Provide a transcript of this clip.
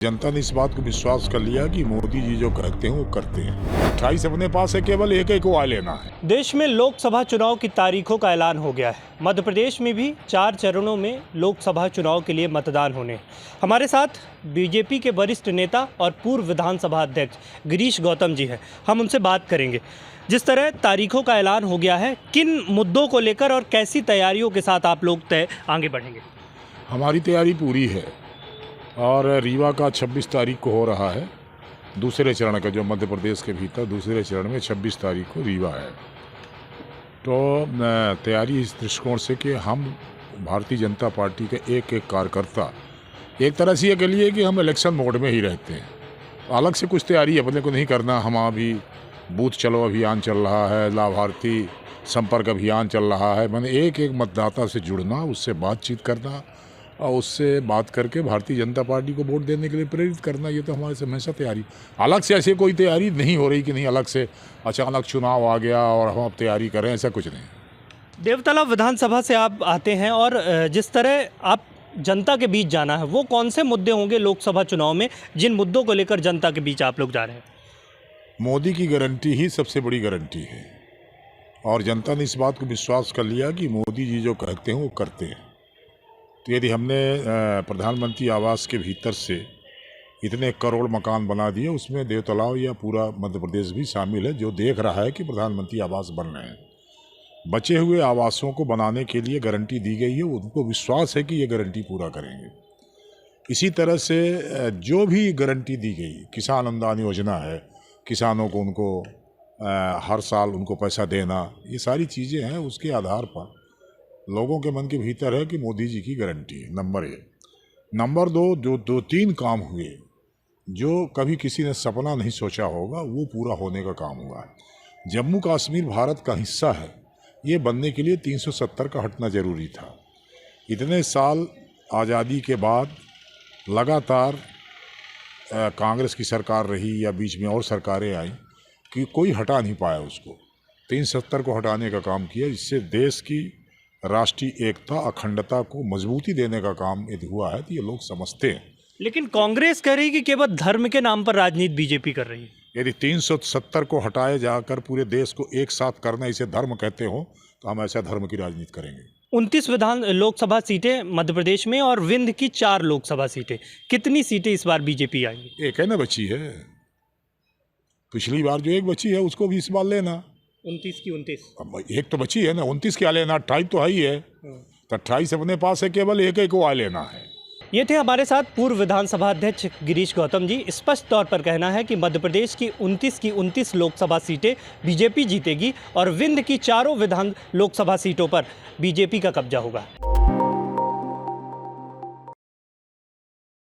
जनता ने इस बात को विश्वास कर लिया कि मोदी जी जो कहते हैं वो करते हैं। 28 अपने पास है, केवल एक को आ लेना है। देश में लोकसभा चुनाव की तारीखों का ऐलान हो गया है। मध्य प्रदेश में भी 4 चरणों में लोकसभा चुनाव के लिए मतदान होने। हमारे साथ बीजेपी के वरिष्ठ नेता और पूर्व विधानसभा अध्यक्ष गिरीश गौतम जी हैं। हम उनसे बात करेंगे। जिस तरह तारीखों का ऐलान हो गया है, किन मुद्दों को लेकर और कैसी तैयारियों के साथ आप लोग आगे बढ़ेंगे? हमारी तैयारी पूरी है और रीवा का 26 तारीख को हो रहा है दूसरे चरण का, जो मध्य प्रदेश के भीतर दूसरे चरण में 26 तारीख को रीवा है। तो तैयारी इस दृष्टिकोण से कि हम भारतीय जनता पार्टी के एक एक कार्यकर्ता एक तरह से ये कह लिए कि हम इलेक्शन मोड में ही रहते हैं। अलग से कुछ तैयारी अपने को नहीं करना। हम अभी बूथ चलो अभियान चल रहा है, लाभार्थी संपर्क अभियान चल रहा है। मैंने एक एक मतदाता से जुड़ना, उससे बातचीत करना और उससे बात करके भारतीय जनता पार्टी को वोट देने के लिए प्रेरित करना। ये तो हमारे से हमेशा तैयारी। अलग से ऐसे कोई तैयारी नहीं हो रही कि नहीं अलग से अचानक चुनाव आ गया और हम अब तैयारी करें, ऐसा कुछ नहीं। देवतला विधानसभा से आप आते हैं और जिस तरह आप जनता के बीच जाना है, वो कौन से मुद्दे होंगे लोकसभा चुनाव में जिन मुद्दों को लेकर जनता के बीच आप लोग जा रहे हैं? मोदी की गारंटी ही सबसे बड़ी गारंटी है और जनता ने इस बात को विश्वास कर लिया कि मोदी जी जो कहते हैं वो करते हैं। तो यदि हमने प्रधानमंत्री आवास के भीतर से इतने करोड़ मकान बना दिए, उसमें देवतलाव या पूरा मध्य प्रदेश भी शामिल है, जो देख रहा है कि प्रधानमंत्री आवास बन रहे हैं। बचे हुए आवासों को बनाने के लिए गारंटी दी गई है, उनको विश्वास है कि ये गारंटी पूरा करेंगे। इसी तरह से जो भी गारंटी दी गई, किसान अनुदान योजना है, किसानों को उनको हर साल उनको पैसा देना, ये सारी चीज़ें हैं। उसके आधार पर लोगों के मन के भीतर है कि मोदी जी की गारंटी है, नंबर 1। नंबर 2, जो 2-3 काम हुए जो कभी किसी ने सपना नहीं सोचा होगा, वो पूरा होने का काम हुआ है। जम्मू कश्मीर भारत का हिस्सा है, ये बनने के लिए 370 का हटना ज़रूरी था। इतने साल आज़ादी के बाद लगातार कांग्रेस की सरकार रही या बीच में और सरकारें आई कि कोई हटा नहीं पाया उसको। 370 को हटाने का काम किया, जिससे देश की राष्ट्रीय एकता अखंडता को मजबूती देने का काम यदि हुआ है तो ये लोग समझते हैं। लेकिन कांग्रेस कह रही है कि केवल धर्म के नाम पर राजनीति बीजेपी कर रही है। यदि 370 को हटाए जाकर पूरे देश को एक साथ करना इसे धर्म कहते हो, तो हम ऐसा धर्म की राजनीति करेंगे। 29 लोकसभा सीटें मध्य प्रदेश में और विंध्य की 4 लोकसभा सीटें। कितनी सीटें इस बार बीजेपी आएंगी? एक है ना बची है। पिछली बार जो एक बची है उसको भी इस बार लेना। 29 की 29। अब एक तो बची है ना, 29 क्या लेना, 28 तो है ही है। तो 28 अपने पास है, केवल एक को आ लेना है। ये थे हमारे साथ पूर्व विधानसभा अध्यक्ष गिरीश गौतम जी। स्पष्ट तौर पर कहना है कि मध्य प्रदेश की 29 लोकसभा सीटें बीजेपी जीतेगी और विंध्य की 4 लोकसभा सीटों पर बीजेपी का कब्जा होगा।